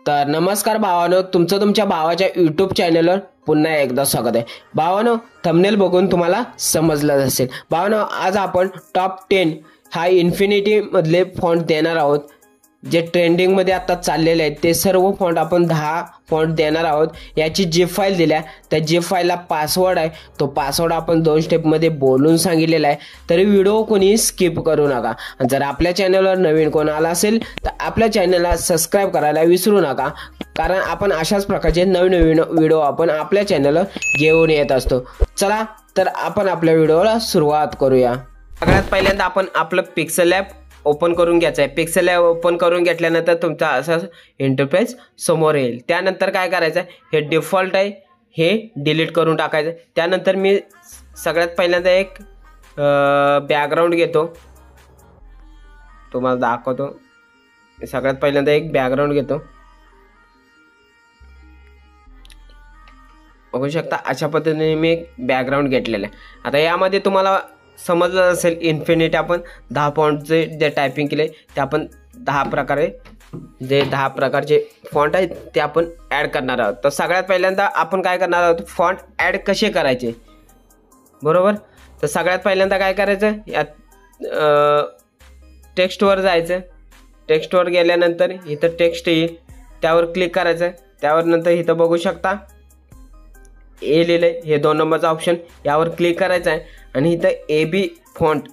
तर नमस्कार भावानो, तुमच्या भावाच्या यूट्यूब चॅनलवर पुन्हा एकदा स्वागत आहे। भावानो, थंबनेल बघून तुम्हाला समजलं असेल। भावानो, आज आपण टॉप 10 हा इन्फिनिटी मधले फॉन्ट देणार आहोत, जे ट्रेंडिंग मध्ये आता चाललेले आहेत। ते सर्व फॉन्ट आपण 10 फॉन्ट देणार आहोत। याची जी फाईल दिल्या त्या जी फाईलला पासवर्ड आहे, तो पासवर्ड आपण 2 स्टेप मध्ये बोलून सांगितलेला आहे। तरी व्हिडिओ कोणी स्किप करू नका। जर आपल्या चॅनलवर नवीन कोण आला असेल तर आपल्या चॅनलला सबस्क्राइब करायला विसरू नका, कारण आपण अशाच प्रकारचे नवीन व्हिडिओ आपण आपल्या चॅनलवर घेऊन येत असतो। चला तर आपण आपल्या व्हिडिओला सुरुवात करूया। सगळ्यात पहिल्यांदा आपण आपलं पिक्सेल लॅब ओपन करून घ्यायचं आहे। पिक्सेल लॅब ओपन करून घेतल्यानंतर तुमचा असा इंटरफेस समोर येईल। त्यानंतर काय करायचं आहे, हे डिफॉल्ट आहे हे डिलीट करून टाकायचं। त्यानंतर मी सगळ्यात पहिल्यांदा एक बॅकग्राऊंड घेतो, तुम्हाला दाखवतो। सगळ्यात पहिल्यांदा एक बॅकग्राऊंड घेतो, बघू शकता अशा पद्धतीने मी एक बॅकग्राऊंड घेतलेलं आहे। आता यामध्ये तुम्हाला समजलं असेल, इन्फिनिटी आपण 10 फॉन्टचे जे टायपिंग केले ते आपण 10 प्रकारचे फॉन्ट आहेत ते आपण ॲड करणार आहोत। तर सगळ्यात पहिल्यांदा आपण काय करणार आहोत, फॉन्ट ॲड कसे करायचे बरोबर। तर सगळ्यात पहिल्यांदा काय करायचं, या टेक्स्टवर जायचं। टेक्स्टवर गेल्यानंतर इथं टेक्स्ट येईल, त्यावर क्लिक करायचं। त्यावर नंतर इथं बघू शकता ए लिहिलंय, हे 2 नंबरचा ऑप्शन, यावर क्लिक करायचं आहे आणि इथं AB फॉन्ट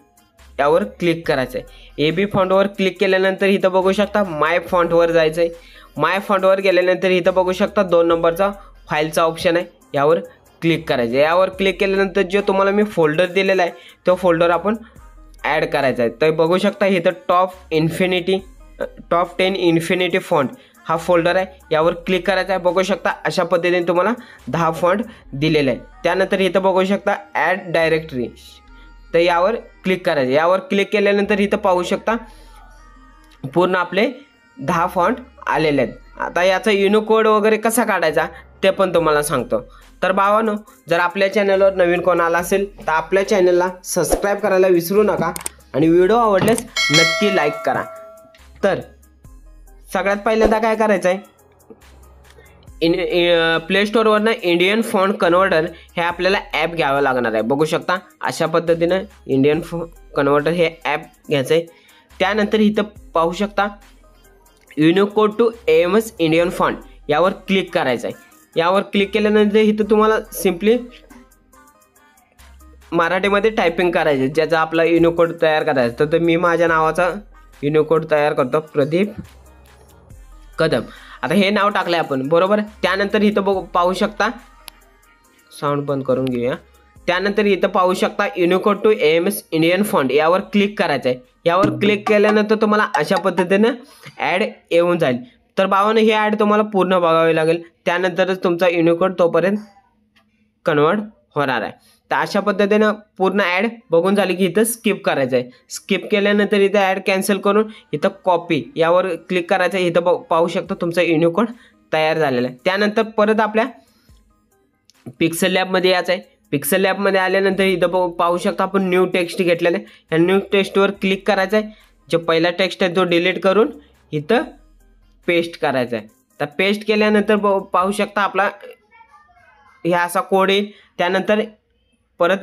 यावर क्लिक करायचं आहे। AB फॉन्टवर क्लिक केल्यानंतर इथं बघू शकता माय फॉन्टवर जायचं आहे। माय फॉन्टवर गेल्यानंतर इथं बघू शकता 2 नंबरचा फाईलचा ऑप्शन आहे, यावर क्लिक करायचं आहे। यावर क्लिक केल्यानंतर जो तुम्हाला मी फोल्डर दिलेला आहे तो फोल्डर आपण ॲड करायचा आहे। तर बघू शकता इथं टॉप 10 इन्फिनिटी फॉन्ट हा फोल्डर आहे, यावर क्लिक करायचा आहे। बघू शकता अशा पद्धतीने तुम्हाला 10 फॉन्ट दिलेले आहे। त्यानंतर इथं बघू शकता ॲड डायरेक्टरी, तर यावर क्लिक करायचं। यावर क्लिक केल्यानंतर इथं पाहू शकता पूर्ण आपले 10 फॉन्ट आलेले आहेत। आता याचा युनिकोड वगैरे कसा काढायचा ते पण तुम्हाला सांगतो। तर भावानो, जर आपल्या चॅनलवर नवीन कोण आला असेल तर आपल्या चॅनलला सबस्क्राइब करायला विसरू नका आणि व्हिडिओ आवडल्यास नक्की लाईक करा। तर सगळ्यात पहिल्यांदा काय करायचं आहे, प्ले स्टोअरवरनं इंडियन फॉन्ट कन्व्हर्टर हे आपल्याला ॲप घ्यावं लागणार आहे। बघू शकता अशा पद्धतीनं इंडियन कन्व्हर्टर हे ॲप घ्यायचं आहे। त्यानंतर इथं पाहू शकता Unicode to AMS Indian font यावर क्लिक करायचं आहे। यावर क्लिक केल्यानंतर इथं तुम्हाला सिम्पली मराठीमध्ये टायपिंग करायचे, ज्याचा आपला युनिकोड तयार करायचा। तर मी माझ्या नावाचा युनिकोड तयार करतो, प्रदीप कदम। आता हे नाव टाकलं आपण बरोबर। त्यानंतर इथं पाहू शकता, साऊंड बंद करून घेऊया। त्यानंतर इथं पाहू शकता Unicode to AMS Indian font यावर क्लिक करायचं आहे। यावर क्लिक केल्यानंतर तुम्हाला अशा पद्धतीनं ॲड येऊन जाईल। तर भावानं हे ॲड तुम्हाला पूर्ण बघावे लागेल, त्यानंतरच तुमचा युनिकोड तोपर्यंत कन्वर्ट होणार आहे। तर अशा पद्धतीनं पूर्ण ॲड बघून झाली की इथं स्किप करायचं आहे। स्किप केल्यानंतर इथं ॲड कॅन्सल करून इथं कॉपी यावर क्लिक करायचं आहे। इथं पाहू शकता तुमचा युनिकोड तयार झालेला आहे। त्यानंतर परत आपल्या पिक्सेल लॅबमध्ये यायचं आहे। पिक्सेल लॅबमध्ये आल्यानंतर इथं पाहू शकता आपण न्यू टेक्स्ट घेतलेलं आहे, या न्यू टेक्स्टवर क्लिक करायचं आहे। जो पहिला टेक्स्ट आहे तो डिलीट करून इथं पेस्ट करायचा आहे। तर पेस्ट केल्यानंतर पाहू शकता आपला हे असा कोड येईल। त्यानंतर परत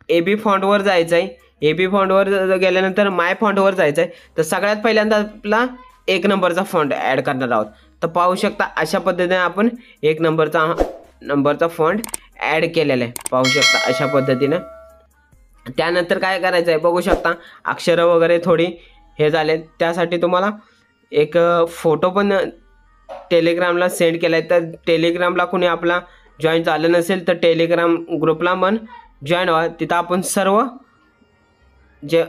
AB फॉन्टवर जायचं आहे। AB फॉन्टवर गेल्यानंतर माय फॉन्टवर जायचं आहे। तर सगळ्यात पहिल्यांदा आपला 1 नंबरचा फॉन्ट ॲड करणार आहोत। तर पाहू शकता अशा पद्धतीने आपण 1 नंबरचा फॉन्ट ॲड केलेला आहे, पाहू शकता अशा पद्धतीनं। त्यानंतर काय करायचं आहे, बघू शकता अक्षरं वगैरे थोडी हे झाले, त्यासाठी तुम्हाला एक फोटो पण टेलिग्रामला सेंड केला आहे। तर टेलिग्रामला कोणी आपला जॉईन झालं नसेल तर टेलिग्राम ग्रुपला पण जॉईन व्हा, तिथं आपण सर्व जे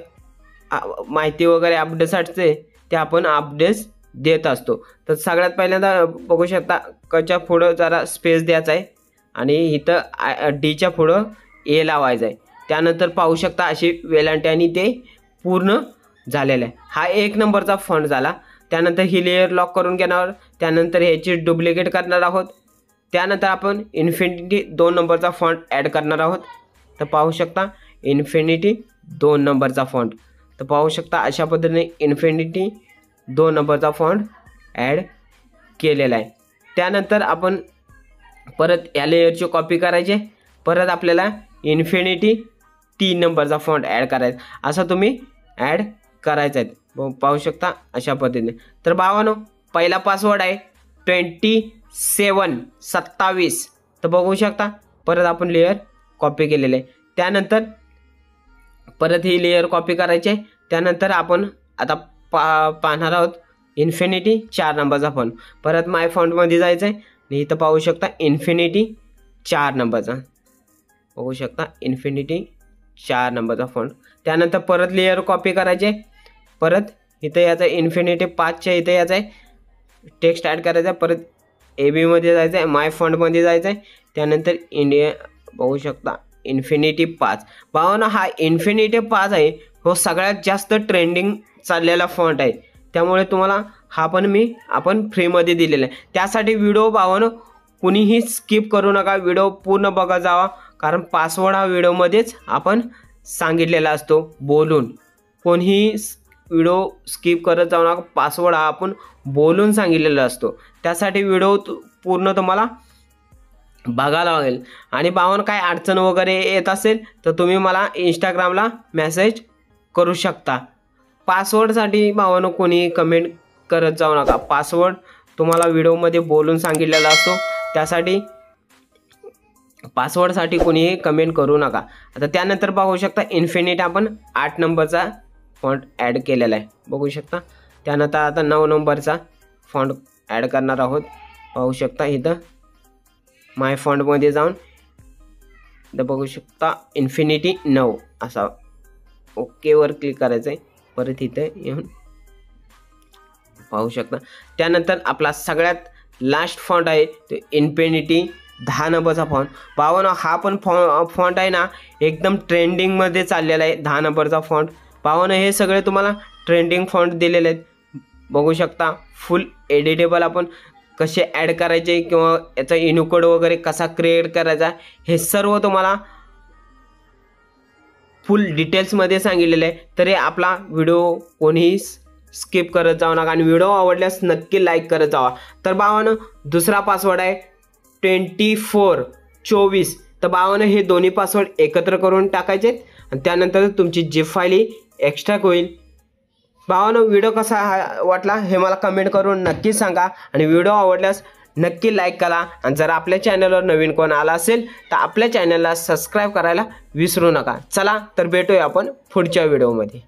माहिती वगैरे अपडेट्सचे ते आपण अपडेट्स देत असतो। तर सगळ्यात पहिल्यांदा बघू शकता कच्या पुढं जरा स्पेस द्यायचा आहे आणि इथं डीच्या पुढं ए लावायचं आहे। त्यानंतर पाहू शकता अशी वेलांटी आणि ते पूर्ण झालेलं आहे। हा 1 नंबरचा फॉन्ट झाला। त्यानंतर ही लेअर लॉक करून घेणार, त्यानंतर ह्याची डुप्लिकेट करणार आहोत। त्यानंतर आपण इन्फिनिटी 2 नंबरचा फॉन्ट ॲड करणार आहोत। तर पाहू शकता इन्फिनिटी 2 नंबरचा फॉन्ट, तर पाहू शकता अशा पद्धतीने इन्फिनिटी 2 नंबरचा फॉन्ट ॲड केलेला आहे. त्यानंतर आपण परत या लेयरची कॉपी करायची. परत आपल्याला इन्फिनिटी 3 नंबरचा फॉन्ट ॲड करायचा. असं तुम्ही ॲड करायचा आहे. पाहू शकता अशा पद्धतीने. तर भावानो पहिला पासवर्ड आहे 2727. तर बघू शकता परत आपण लेयर कॉपी केलेले आहे. त्यानंतर परत ही लेयर कॉपी करायची आहे. त्यानंतर आपण आता पाहणार आहोत इन्फिनिटी 4 नंबरचा फॉन्ट. परत माय फॉन्टमध्ये जायचं आहे आणि इथं पाहू शकता इन्फिनिटी 4 नंबरचा. बघू शकता इन्फिनिटी 4 नंबरचा फॉन्ट. त्यानंतर परत लेयर कॉपी करायचे. परत इथं याचं इन्फिनिटी 5च्या इथं याचं आहे टेक्स्ट ॲड करायचा. परत AB मध्ये जायचं आहे, माय फॉन्टमध्ये जायचं आहे. त्यानंतर इंडिया बघू शकता इन्फिनिटी 5. भावांनो हा इन्फिनिटी 5 आहे हो सगळ्यात जास्त ट्रेंडिंग चाललेला फॉन्ट आहे. त्यामुळे तुम्हाला हा पण आपण फ्रीमध्ये दिलेला आहे. त्यासाठी व्हिडिओ भावांनो कुणीही स्किप करू नका, व्हिडिओ पूर्ण बघा जावा. कारण पासवर्ड हा व्हिडिओमध्येच आपण सांगितलेला असतो बोलून. कोणीही व्हिडिओ स्किप करत जाऊ नका, पासवर्ड हा आपण बोलून सांगितलेला असतो. त्यासाठी व्हिडिओ पूर्ण तुम्हाला बघायला लागेल. आणि भावांनो काय अडचण वगैरे येत असेल तर तुम्ही मला इंस्टाग्रामला मेसेज करू शकता. पासवर्डसाठी भावांनो कोणी कमेंट करत जाऊ नका, पासवर्ड तुम्हाला व्हिडिओमध्ये बोलून सांगितलेला असतो. त्यासाठी पासवर्डसाठी कोणीही कमेंट करू नका. आता त्यानंतर पाहू शकता इन्फिनिटी आपण 8 नंबरचा फॉन्ट ॲड केलेला आहे. बघू शकता. त्यानंतर आता 9 नंबरचा फॉन्ट ॲड करणार आहोत. पाहू शकता इथं माय फॉन्टमध्ये जाऊन इथं बघू शकता इन्फिनिटी 9 असा ओकेवर क्लिक करायचं आहे. परत इथे येऊन पाहू शकता. त्यानंतर आपला सगळ्यात लास्ट फॉन्ट आहे तो इन्फिनिटी 10 नंबरचा फॉन्ट. भावांनो हा पण फॉन्ट आहे ना एकदम ट्रेंडिंगमध्ये चाललेला आहे 10 नंबरचा फॉन्ट. भावांनो हे सगळे तुम्हाला ट्रेंडिंग फॉन्ट दिलेले आहेत. बघू शकता फुल एडिटेबल आपण कसे ॲड करायचे किंवा याचा युनिकोड वगैरे कसा क्रिएट करायचा हे सर्व तुम्हाला फुल डिटेल्समध्ये सांगितलेलं आहे. तरी आपला व्हिडिओ कोणीही स्किप करत जाऊ नका आणि व्हिडिओ आवडल्यास नक्की लाईक करत जावा. तर भावांनो दुसरा पासवर्ड आहे 2424. तर भावांनो हे दोन्ही पासवर्ड एकत्र करून टाकायचे आणि त्यानंतर तुमची जीप फाईल एक्स्ट्रॅक्ट होईल. भावांनो व्हिडिओ कसा वाटला हे मला कमेंट करून नक्की सांगा आणि व्हिडिओ आवडल्यास नक्की लाईक करा. आणि जर आपल्या चॅनलवर नवीन कोण आला असेल तर आपल्या चॅनलला सबस्क्राईब करायला विसरू नका. चला तर भेटूया आपण पुढच्या व्हिडिओमध्ये.